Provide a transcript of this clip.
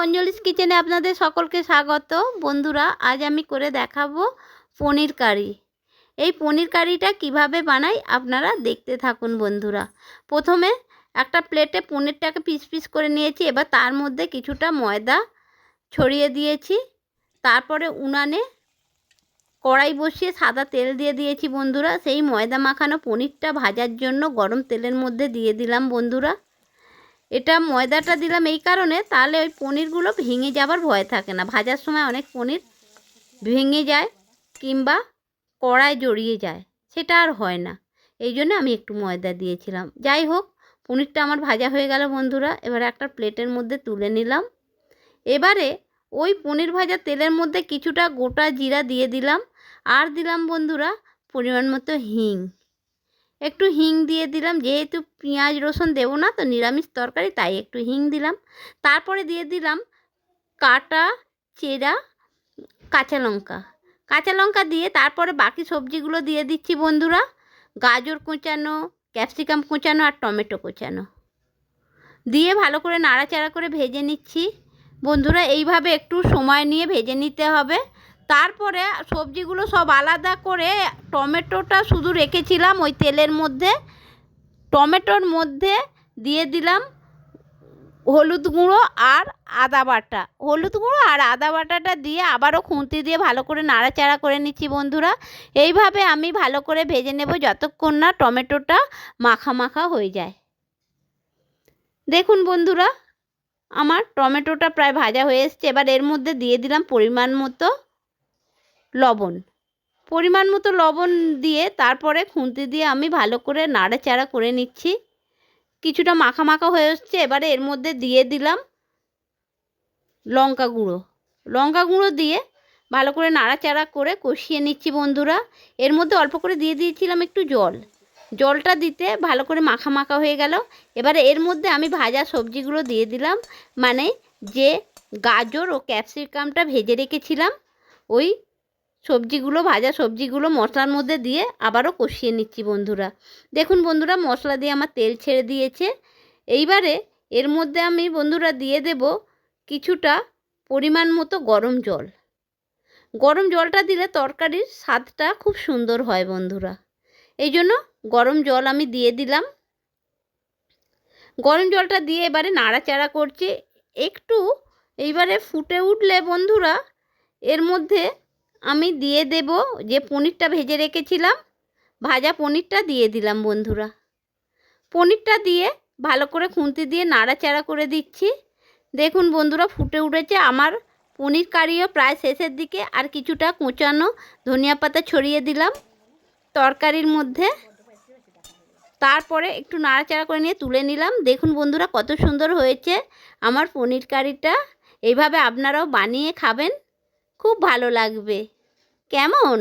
অঞ্জলিস কিচেনে আপনাদের সকলকে স্বাগত। বন্ধুরা, আজ আমি করে দেখাবো পনির কারি। এই পনির কারিটা কিভাবে বানাই আপনারা দেখতে থাকুন বন্ধুরা। প্রথমে একটা প্লেটে পনিরটাকে পিস পিস করে নিয়েছি। এবার তার মধ্যে কিছুটা ময়দা ছড়িয়ে দিয়েছি। তারপরে উনানে কড়াই বসিয়ে সাদা তেল দিয়ে দিয়েছি বন্ধুরা। সেই ময়দা মাখানো পনিরটা ভাজার জন্য গরম তেলের মধ্যে দিয়ে দিলাম বন্ধুরা। এটা ময়দাটা দিলাম এই কারণে, তাহলে ওই পনিরগুলো ভেঙে যাবার ভয় থাকে না। ভাজার সময় অনেক পনির ভেঙে যায় কিংবা কড়ায় জড়িয়ে যায়, সেটা আর হয় না। এই জন্য আমি একটু ময়দা দিয়েছিলাম। যাই হোক, পনিরটা আমার ভাজা হয়ে গেল বন্ধুরা। এবারে একটা প্লেটের মধ্যে তুলে নিলাম। এবারে ওই পনির ভাজা তেলের মধ্যে কিছুটা গোটা জিরা দিয়ে দিলাম। আর দিলাম বন্ধুরা পরিমাণ মতো হিং। একটু হিং দিয়ে দিলাম, যেহেতু পেঁয়াজ রসুন দেবো না তো, নিরামিষ তরকারি, তাই একটু হিং দিলাম। তারপরে দিয়ে দিলাম কাটা চেরা কাঁচা লঙ্কা দিয়ে তারপরে বাকি সবজিগুলো দিয়ে দিচ্ছি বন্ধুরা। গাজর কোঁচানো, ক্যাপসিকাম কোঁচানো আর টমেটো কোঁচানো দিয়ে ভালো করে নাড়াচাড়া করে ভেজে নিচ্ছি বন্ধুরা। এইভাবে একটু সময় নিয়ে ভেজে নিতে হবে। তারপরে সবজিগুলো সব আলাদা করে টমেটোটা শুধু রেখেছিলাম ওই তেলের মধ্যে। টমেটোর মধ্যে দিয়ে দিলাম হলুদ গুঁড়ো আর আদা বাটা। হলুদ গুঁড়ো আর আদা বাটাটা দিয়ে আবারও খুন্তি দিয়ে ভালো করে নাড়াচাড়া করে নিচ্ছি বন্ধুরা। এইভাবে আমি ভালো করে ভেজে নেব যতক্ষণ না টমেটোটা মাখা মাখা হয়ে যায়। দেখুন বন্ধুরা, আমার টমেটোটা প্রায় ভাজা হয়ে এসছে। এবার এর মধ্যে দিয়ে দিলাম পরিমাণ মতো লবণ দিয়ে তারপরে খুন্তি দিয়ে আমি ভালো করে নাড়াচাড়া করে নিচ্ছি। কিছুটা মাখা মাখা হয়ে এসছে। এবারে এর মধ্যে দিয়ে দিলাম লঙ্কা গুঁড়ো দিয়ে ভালো করে নাড়াচাড়া করে কষিয়ে নিচ্ছি বন্ধুরা। এর মধ্যে অল্প করে দিয়ে দিয়েছিলাম একটু জলটা দিতে ভালো করে মাখা মাখা হয়ে গেল। এবারে এর মধ্যে আমি ভাজা সবজিগুলো দিয়ে দিলাম, মানে যে গাজর ও ক্যাপসিকামটা ভেজে রেখেছিলাম, ওই ভাজা সবজিগুলো মশলার মধ্যে দিয়ে আবারও কষিয়ে নিচ্ছি বন্ধুরা। দেখুন বন্ধুরা, মশলা দিয়ে আমার তেল ছেড়ে দিয়েছে। এইবারে এর মধ্যে আমি বন্ধুরা দিয়ে দেব কিছুটা পরিমাণ মতো গরম জলটা দিলে তরকারির স্বাদটা খুব সুন্দর হয় বন্ধুরা। এই জন্য গরম জল আমি দিয়ে দিলাম। গরম জলটা দিয়ে এবারে নাড়াচাড়া করছি একটু। এইবারে ফুটে উঠলে বন্ধুরা এর মধ্যে আমি দিয়ে দেব যে পনিরটা ভেজে রেখেছিলাম, ভাজা পনিরটা দিয়ে দিলাম বন্ধুরা। পনিরটা দিয়ে ভালো করে খুন্তি দিয়ে নাড়াচাড়া করে দিচ্ছি। দেখুন বন্ধুরা, ফুটে উঠেছে আমার পনির কারিও প্রায় শেষের দিকে। আর কিছুটা কোঁচানো ধনিয়া পাতা ছড়িয়ে দিলাম তরকারির মধ্যে। তারপরে একটু নাড়াচাড়া করে নিয়ে তুলে নিলাম। দেখুন বন্ধুরা, কত সুন্দর হয়েছে আমার পনির কারিটা। এইভাবে আপনারাও বানিয়ে খাবেন, খুব ভালো লাগবে। কেমন?